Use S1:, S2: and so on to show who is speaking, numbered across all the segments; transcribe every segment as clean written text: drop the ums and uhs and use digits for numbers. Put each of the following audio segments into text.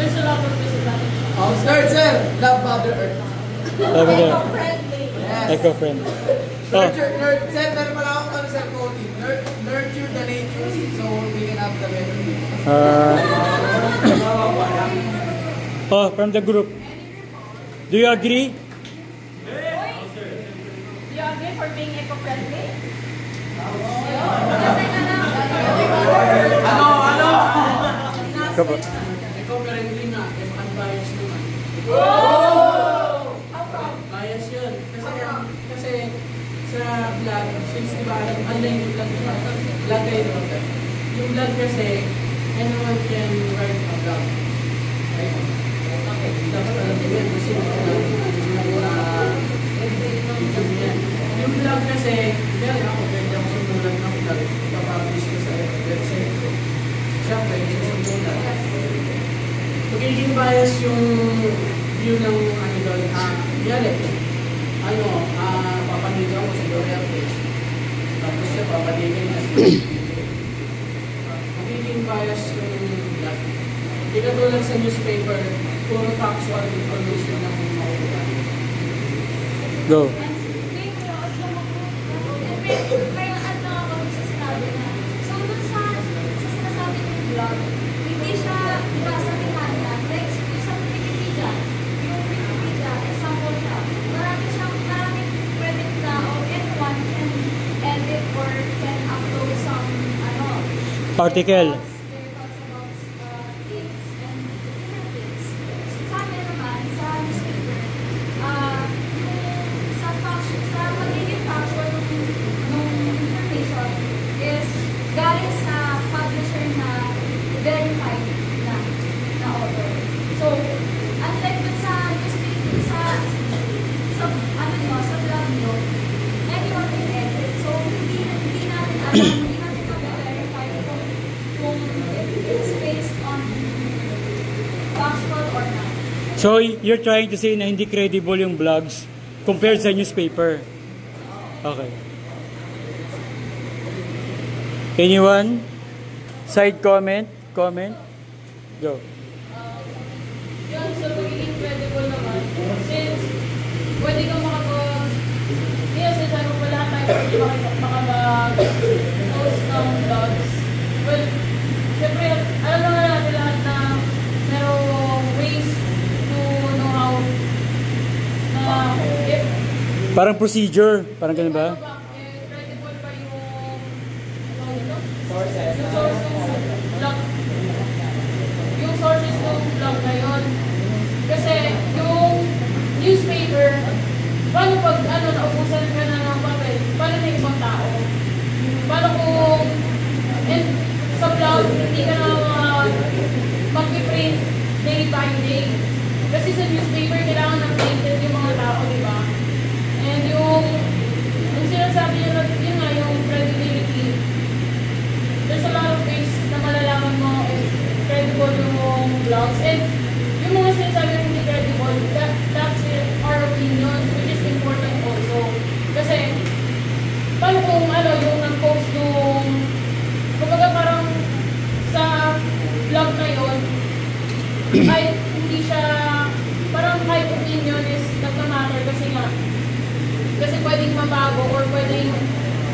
S1: There's a lot of disadvantages.
S2: Oh, third, sir. Love Mother Earth.
S1: Eco-friendly.
S2: Yes.
S3: Eco-friendly.
S2: Nurture, sir, meron pala akong ano, sir, quoting. Nurture the nature so we can have the better.
S3: Oh, from the group. Do you agree?
S1: Do you agree for being eco-friendly?
S2: Ano?
S4: Eco-friendly na, unbiased naman. Bias yun. Kasi sa vlog, since diba, online yung vlog kayo naman. Yung vlog kasi, anyone can write a vlog. Right? Okay, dapat alam mo yan. Kasi yung vlog kasi, meron ako, pwede ako sumulat ng vlog. Ipapublish ko sa website ko. Siyempre, hindi ko sumulat. Magiging bias yung view ng ano doon. Yari, papanigan ko sa Doriate. Tapos siya, papanigan niya sa magiging bias yung vlog. Hindi ka tulad sa newspaper, puro factual information lang yung makuha.
S3: Go.
S5: Kaya ano ako sa sinabi na, so dun sa sinasabi ng vlog, hindi siya iba sa Pinaya. Like, sa Wikipedia, yung Wikipedia, example siya, maraming credit na o anyone can edit or can upload some,
S3: Article.
S5: their thoughts about things and different things. So, sa amin naman, sa newspaper, sa magiging factual nung information is galing sa publisher na verified na author. So, unlike dun sa newspaper, sa vlog nyo, anyone can edit. So, hindi natin alam, hindi natin ma-verify kung it is based on factual or not.
S3: So, you're trying to say na hindi credible yung vlogs compared sa newspaper? Okay. Anyone? Side comment? Comment? Go.
S1: Yun, so magiging credible naman. Since pwede kang yes, sabi ko wala tayo makapag-post ng vlogs. Well, syempre, alam naman natin lahat na merong ways to know how na if
S3: Parang procedure? Parang ganun ba?
S1: credible pa yung
S2: Sources.
S1: yung sources ng vlog na yun. Kasi yung newspaper, paano pag naubusan ka na ng papel, paano na ibang tao? Paano kung sa vlog, hindi ka na mag-print day by day? Kasi sa newspaper, kailangan ng printed yung mga tao, di ba? And yung sinasabi nyo na, yun nga, yung credibility, there's a lot of ways na malalaman mo if credible yung vlogs. And yung mga sinasabi na hindi credible, that's our opinion, which is important also. Kasi, paano kung yung nag-post nung, kumbaga parang sa vlog na yun, kahit hindi siya, parang kahit opinion is nagmamatter kasi pwedeng mabago or pwedeng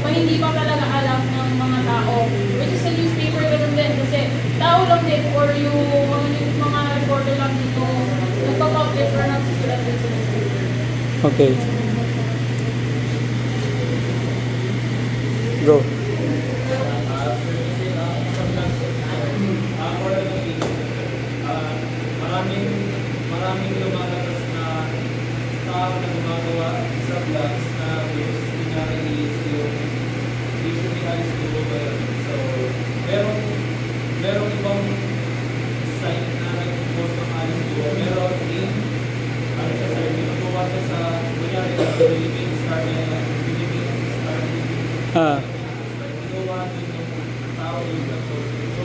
S1: hindi pa talaga alam ng mga tao. Which is sa newspaper ganun din kasi tao lang din or yung mga reporter lang dito nagpa-publish or nagsusulat din sa newspaper.
S3: Okay. Go.
S6: Maraming lumalabas na tao na gumagawa sa vlogs na usually alis global. So, merong ibang site na nag-post ng alis global. Meron din, siya sa ginagawa siya sa kunyari sa Philippines Star ginawa din yung tao yung nag-post. So,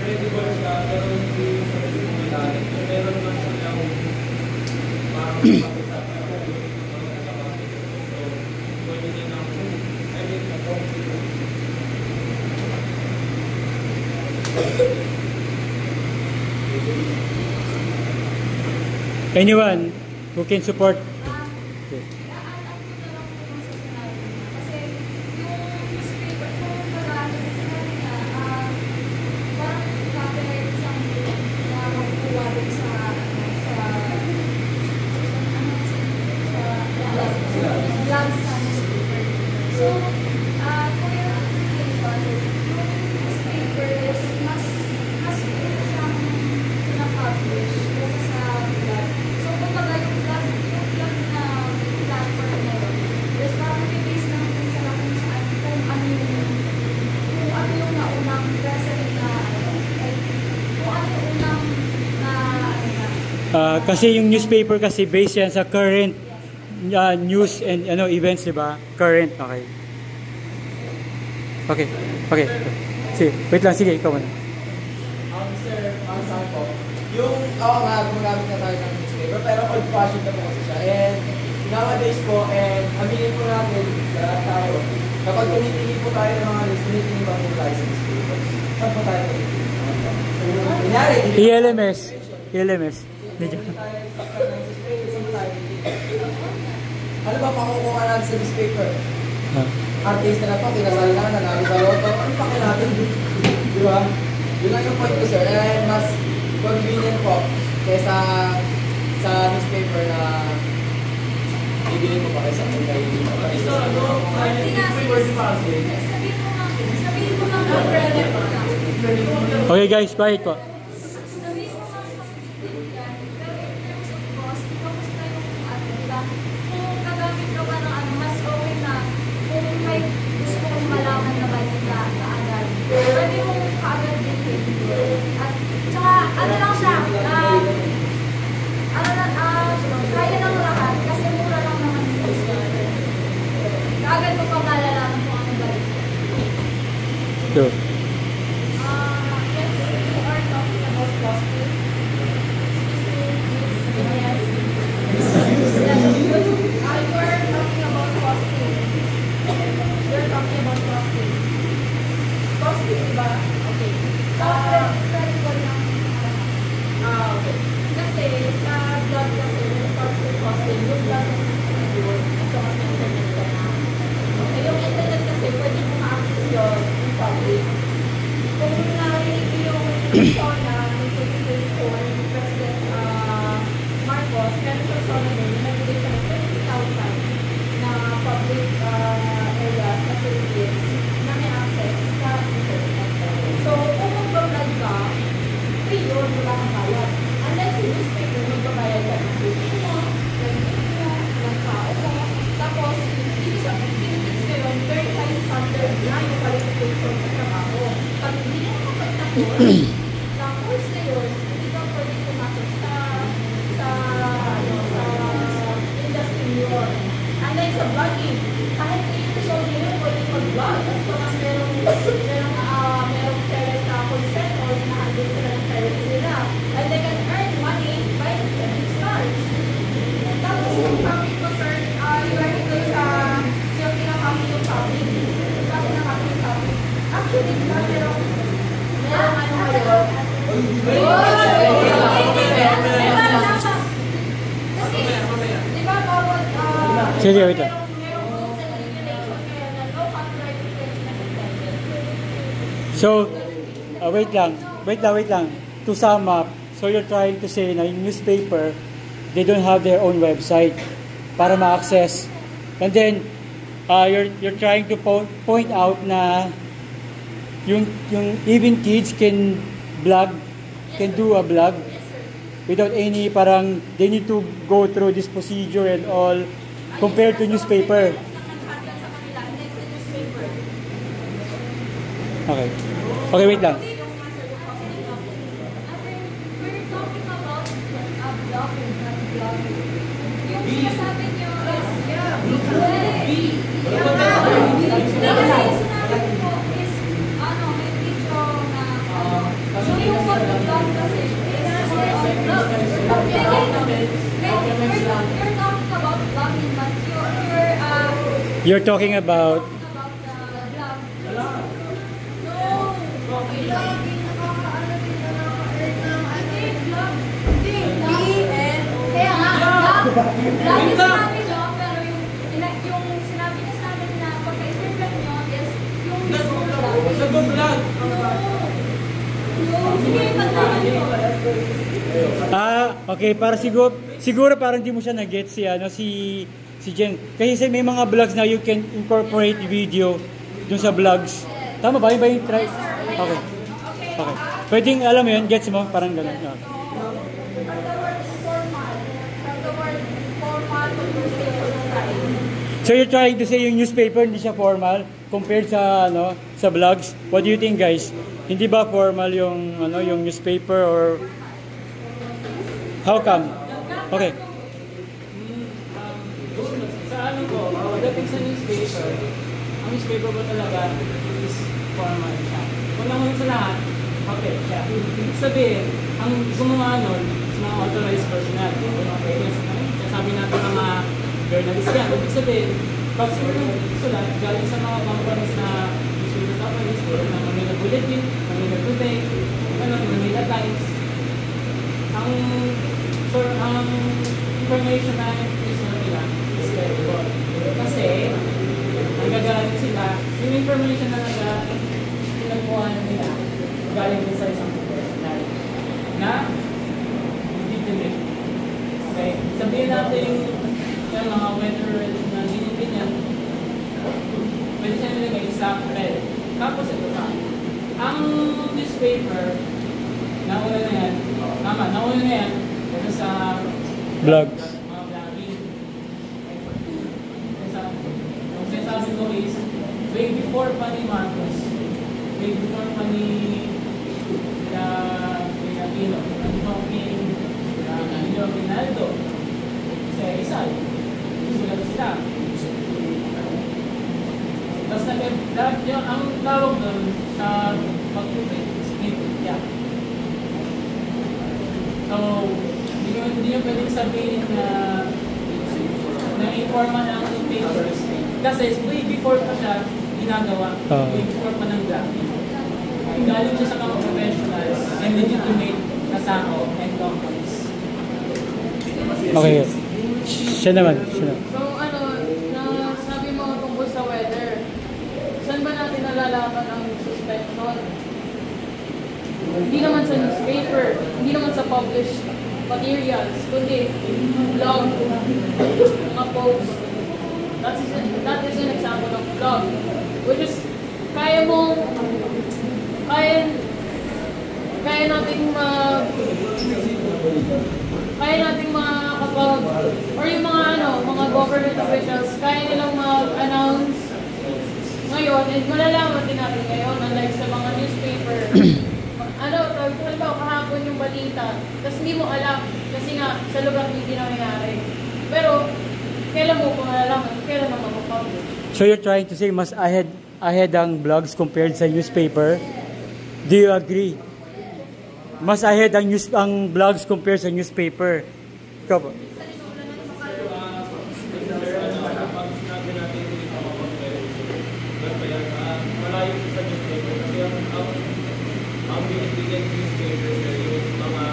S6: credible siya, pero hindi sa pagkumilalit. Kung meron naman siya yung parang pag-usap na so, pwede din ang
S3: Anyone who can support? Okay.
S5: Naalat ko na lang po kung sa sinabi niya. Kasi yung newspaper, kung marami sa sinabi niya, parang copyright sa magkukuha rin sa vlog sa newspaper. So, for your application, yung newspaper is mas siyang pinapublish kaysa sa vlog. So, kumbaga yung vlog na platform na yun, there's probably based lang din sila kung saan, kung ano yung naunang precedent na, like, kung ano yung unang
S3: Kasi yung newspaper kasi based yan sa current news and events, di ba? Current, okay. Okay. Sige, wait lang, sige, ikaw muna.
S2: Sir, ang saan po, yung, gumagamit na tayo ng newspaper, pero old-fashioned na po kasi siya. And nowadays po, and aminin po natin sa tayo, kapag tumitingin po tayo ng mga news, tumitingin pa po tayo sa newspaper. Saan po tayo tumitingin? Kunyari,
S3: ELMS.
S2: ano ba pakukuha natin sa newspaper? Artista na to, kinasal na, nanalo sa loto. Ano pa natin? Di ba? Yun lang yung point ko, sir. And mas convenient po kaysa sa newspaper na bibili mo pa kaysa kung kayo dito.
S6: Ito, ano, newspaper si Pasi.
S5: sabihin mo lang ang relevant.
S3: Okay guys, quiet po.
S5: Sabihin mo lang sa yan, pero in terms of cost, kamusta yung diba? Kung gagamit ka ba ng mas okay na kung may gusto kong malaman na balita kaagad. Pwede mong kaagad din. At saka, ano lang siya, kaya ng lahat kasi mura lang naman yung newspaper. Kaagad mo pa malalaman kung anong balita.
S3: So,
S5: Yes, we are talking about costing. Yes. You are talking about costing. You're talking about costing. Costing, diba? Okay. Credible lang. Okay. Kasi sa vlog kasi, when it comes to costing, yung vlog kasi yun, as long as may internet ka na. Okay, yung internet kasi, pwede mo ma-access yun in public. Kung narinig ko yung persona ng 2024 ni President Marcos, meron persona din na nagbigay siya ng 20,000 na public area sa Philippines na may access sa internet. So, kung mag-vlog ka, free yun, wala kang bayad. Unless yung newspaper, magbabayad ka ng TV mo, ng tao mo. Tapos, dito sa Philippines ngayon, very high standard na yung qualification sa trabaho. Pag hindi mo makapagtapos ng course na yun, hindi ka pwede pumasok sa industry yun. Unlike sa vlogging, kahit 8 years old yun, pwede mag-vlog. As long as merong parent consent or na-handle sila ng parents nila. And they can earn money by selling stars. Tapos yung topic ko, sir, yung article sa yung pinakami yung topic. Actually, merong ano ngayon. Kasi, di ba bawat
S3: sige, wait lang.
S5: merong rules and regulation kaya na no copyright infringement intended.
S3: So, wait lang. To sum up, so you're trying to say na yung newspaper, they don't have their own website para ma-access. And then, you're trying to point out na yung even kids can do a blog without any parang they need to go through this procedure and all compared to newspaper. Okay, wait lang.
S5: We're talking about blogging, not blogging. Yung sinasabi niyo is, hindi kasi sinabi ko is, may video na, so yung pag-blog kasi is, you're talking about blogging, but
S3: You're talking about
S5: the blog. No, blogging, nakaka-earn ng, I think, Lagi sinabi nyo, pero yung sinabi niya sa amin na pagka-interpret nyo is yung mismo vlog.
S6: Nag-vlog.
S5: Sige, paglaman nyo.
S3: Okay, para siguro parang hindi mo siya na-get si Jen. Kasi may mga vlogs na you can incorporate video dun sa vlogs. Tama ba? Yun ba yung try? Okay. Okay. Pwedeng, alam mo yun, gets mo? Parang gano'n. Okay.
S5: From the word formal conversation style.
S3: So you're trying to say yung newspaper hindi siya formal compared sa sa vlogs? What do you think, guys? Hindi ba formal yung yung newspaper or how come? Okay.
S4: Sa ano ko, dating sa newspaper, ang newspaper ba talaga is formal siya. Unang-una sa lahat, papel siya. Ibig sabihin, ang gumawa nun is mga authorized personnel. Sabi natin mga journalist yan. Ibig sabihin, pag sulat, galing sa mga companies na newspaper companies, na Manila Bulletin, Manila Today, Manila Times, ang information na is nila is credible. Kasi, nagagaling sila, yung information na nagkuha nila, galing din sa isang professional na legitimate. Okay? Sabihin natin yung mga weather na ganyan, pwede siya nilagay sa red. Tapos ito pa, ang newspaper, nauna na yan, sa
S3: Vlogs.
S4: mga vlogging. Yung sinasabi ko is, way before pa ni Marcos, way before pa ni Aquino, Danilo Rinaldo, si Rizal, sulat sila. Tapos ang tawag doon sa pag-tweet, split yeah. So, hindi nyo pwedeng sabihin na informal ang papers. Kasi way before pa siya ginagawa, way before pa ng vlogging. Galing siya sa mga professionals and legitimate na tao and companies.
S3: Okay. Siya naman.
S1: So na sabi mo tungkol sa weather, saan ba natin nalalaman ang suspension? Hindi naman sa newspaper, hindi naman sa published materials, kundi blog, mga posts. That is an example of blog, which is kaya nating makakapag, or yung mga government officials, kaya nilang mag-announce ngayon, and malalaman din natin ngayon, unlike sa mga newspaper. Halimbawa, kahapon yung balita, tapos hindi mo alam, kasi nga, sa lugar hindi nangyayari. Pero, kailan mo kung malalaman, kailan mo mapapublish?
S3: So you're trying to say mas ahead ang vlogs compared sa newspaper? Do you agree? Mas ahead ang vlogs compared sa newspaper. Ikaw po?
S6: Malayo sa newspaper kasi ang binibigyan ng newspaper yung mga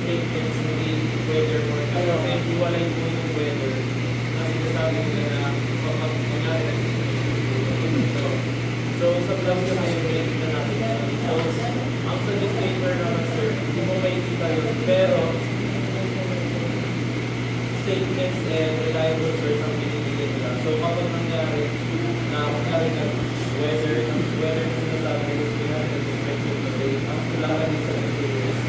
S6: statements hindi weather forecast. Kasi iwalay po yung weather na sinasabi nila na kapag nangyari na so sa vlog na kayo na natin. So ang sa newspaper naman sir, hindi mo makikita yun. Pero statements and reliable source ang binibigyan nila. So kapag nangyari na weather na sinasabi nila ang kailangan din sa newspapers.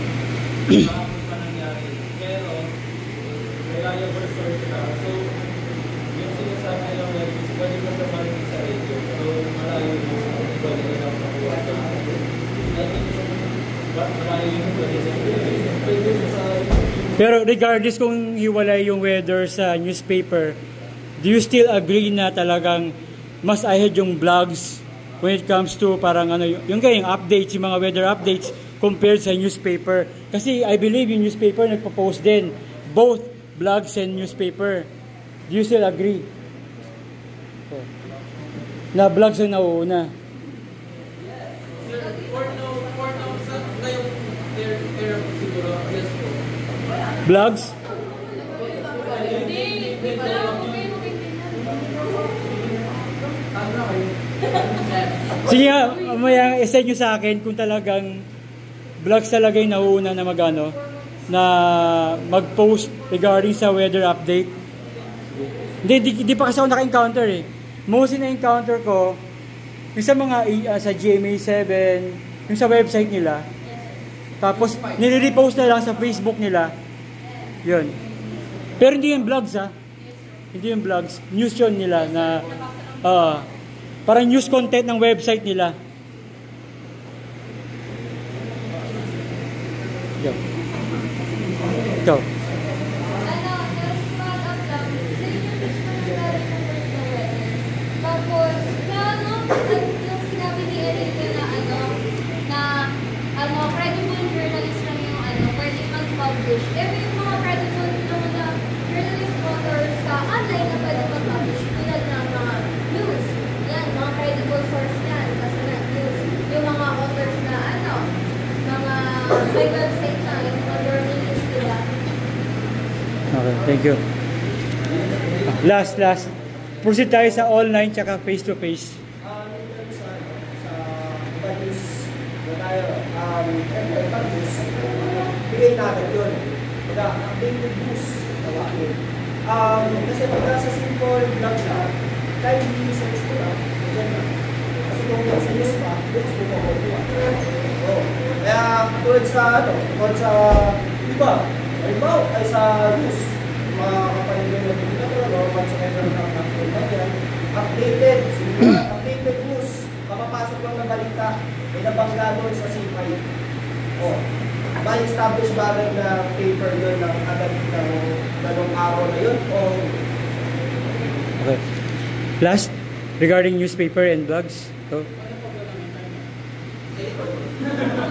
S6: Bakit pa nangyari? Pero, reliable source na. So, yung sinasabi nilang weather, pwede mo sa marinig sa radio. So, malayo yung pwede nila makuha. I think, malayo yung pwede sa
S3: Pero regardless kung hiwalay yung weather sa newspaper, do you still agree na talagang mas ahead yung vlogs when it comes to parang yung kayong updates, yung mga weather updates compared sa newspaper? Kasi I believe yung newspaper nagpo-post din, both vlogs and newspaper. Do you still agree? Na vlogs ang nauuna?
S6: for now, sa ngayong era siguro, yes po.
S3: Vlogs?
S1: Hindi,
S3: Sige nga, mamaya i-send nyo sa akin kung talagang vlogs talaga yung nauuna na magano na mag-post regarding sa weather update. Hindi pa kasi ako naka-encounter eh. Mostly na-encounter ko yung sa mga sa GMA7, yung sa website nila. Tapos nire-repost na lang sa Facebook nila. Yun. Pero hindi yung vlogs ha. Hindi yung vlogs. News yun nila na parang news content ng website nila. Go. Go.
S5: Credible journalist lang yung pwede mag-publish. Yung mga credible na journalist authors sa online na pwede mag-publish tulad ng mga news. Yan, mga credible source yan. Kasi na news. Yung mga authors na mga may website na, yung mga journalist nila.
S3: Okay, thank you. Last. Proceed tayo sa online tsaka face-to-face.
S2: Bigay natin yun. Updated news. Tawagin. Kasi pagka sa simple vlog lang, kahit hindi search ko lang, dyan lang. Kasi kung sa news pa, news mo ko kuha. Kaya tulad sa di ba? Halimbawa, ay sa news, mga kapaligan na dito na ito, once a ever na updated. Updated news. Kapapasok lang na balita. May nabangga doon sa CPI. May established ba na paper yun ng agad ng araw na yun?
S3: Okay. Last, regarding newspaper and blogs. Go.